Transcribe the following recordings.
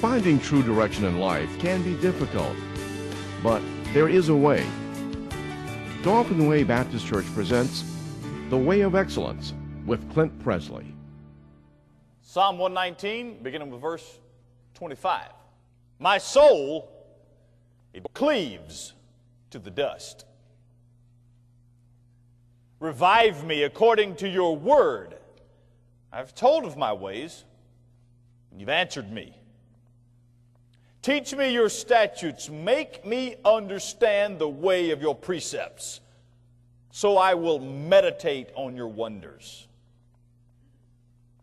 Finding true direction in life can be difficult, but there is a way. Dauphin Way Baptist Church presents The Way of Excellence with Clint Pressley. Psalm 119, beginning with verse 25. My soul, it cleaves to the dust. Revive me according to your word. I've told of my ways, and you've answered me. Teach me your statutes. Make me understand the way of your precepts, so I will meditate on your wonders.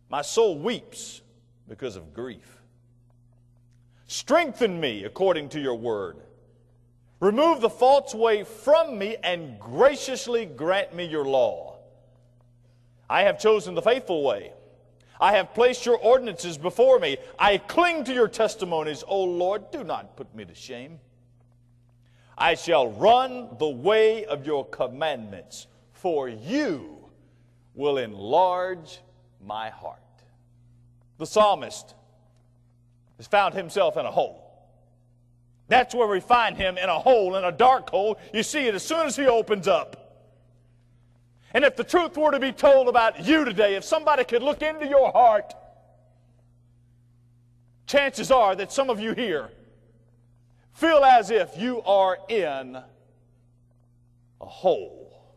My soul weeps because of grief. Strengthen me according to your word. Remove the false way from me and graciously grant me your law. I have chosen the faithful way. I have placed your ordinances before me. I cling to your testimonies, O Lord. Do not put me to shame. I shall run the way of your commandments, for you will enlarge my heart. The psalmist has found himself in a hole. That's where we find him, in a hole, in a dark hole. You see it as soon as he opens up. And if the truth were to be told about you today, if somebody could look into your heart, chances are that some of you here feel as if you are in a hole.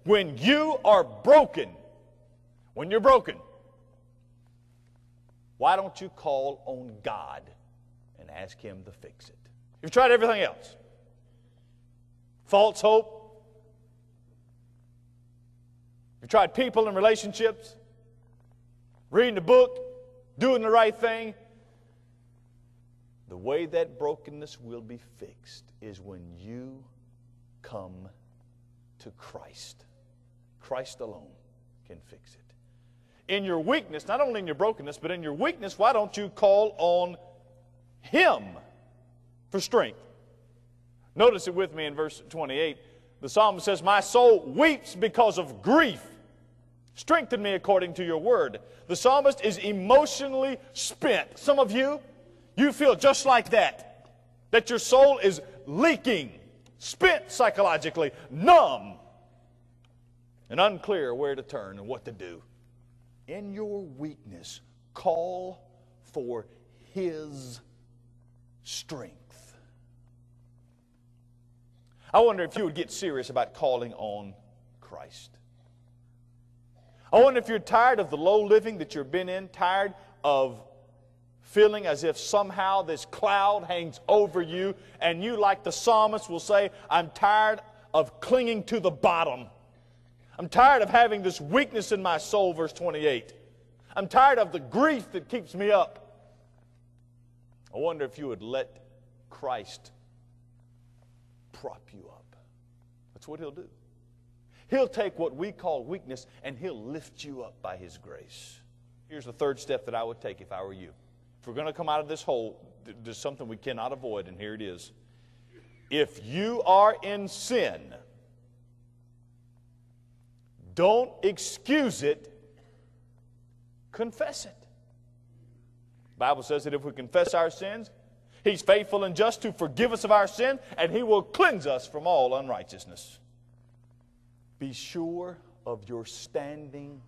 When you are broken, when you're broken, why don't you call on God and ask Him to fix it? You've tried everything else. False hope. You've tried people and relationships, reading the book, doing the right thing. The way that brokenness will be fixed is when you come to Christ. Christ alone can fix it. In your weakness, not only in your brokenness, but in your weakness, why don't you call on Him for strength? Notice it with me in verse 28. The psalmist says, my soul weeps because of grief. Strengthen me according to your word. The psalmist is emotionally spent. Some of you, you feel just like that your soul is leaking, spent psychologically, numb, and unclear where to turn and what to do. In your weakness, call for His strength. I wonder if you would get serious about calling on Christ. I wonder if you're tired of the low living that you've been in, tired of feeling as if somehow this cloud hangs over you, and you, like the psalmist, will say, I'm tired of clinging to the bottom. I'm tired of having this weakness in my soul, verse 28. I'm tired of the grief that keeps me up. I wonder if you would let Christ prop you up. That's what He'll do. He'll take what we call weakness and He'll lift you up by His grace. Here's the third step that I would take if I were you. If we're going to come out of this hole, there's something we cannot avoid, and here it is. If you are in sin, don't excuse it, confess it. The Bible says that if we confess our sins, He's faithful and just to forgive us of our sin, and He will cleanse us from all unrighteousness. Be sure of your standing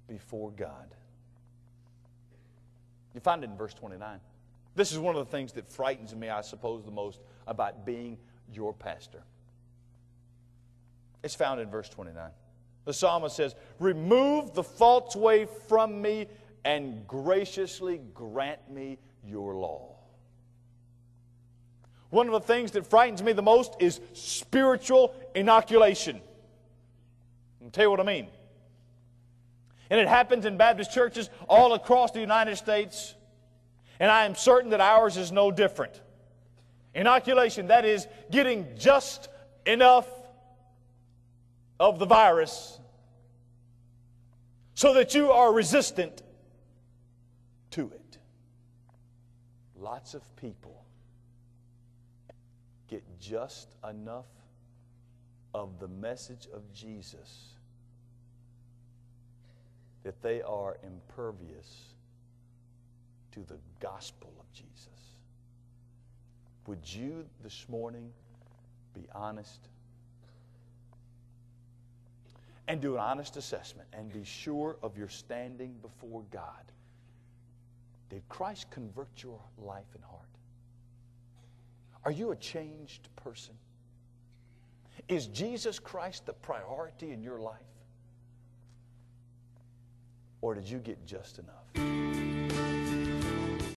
before God. You find it in verse 29. This is one of the things that frightens me, I suppose, the most about being your pastor. It's found in verse 29. The psalmist says, remove the false way from me and graciously grant me your law. One of the things that frightens me the most is spiritual inoculation. I'll tell you what I mean. And it happens in Baptist churches all across the United States, and I am certain that ours is no different. Inoculation, that is, getting just enough of the virus so that you are resistant to it. Lots of people get just enough of the message of Jesus that they are impervious to the gospel of Jesus? Would you this morning be honest and do an honest assessment and be sure of your standing before God? Did Christ convert your life and heart? Are you a changed person? Is Jesus Christ the priority in your life? Or did you get just enough?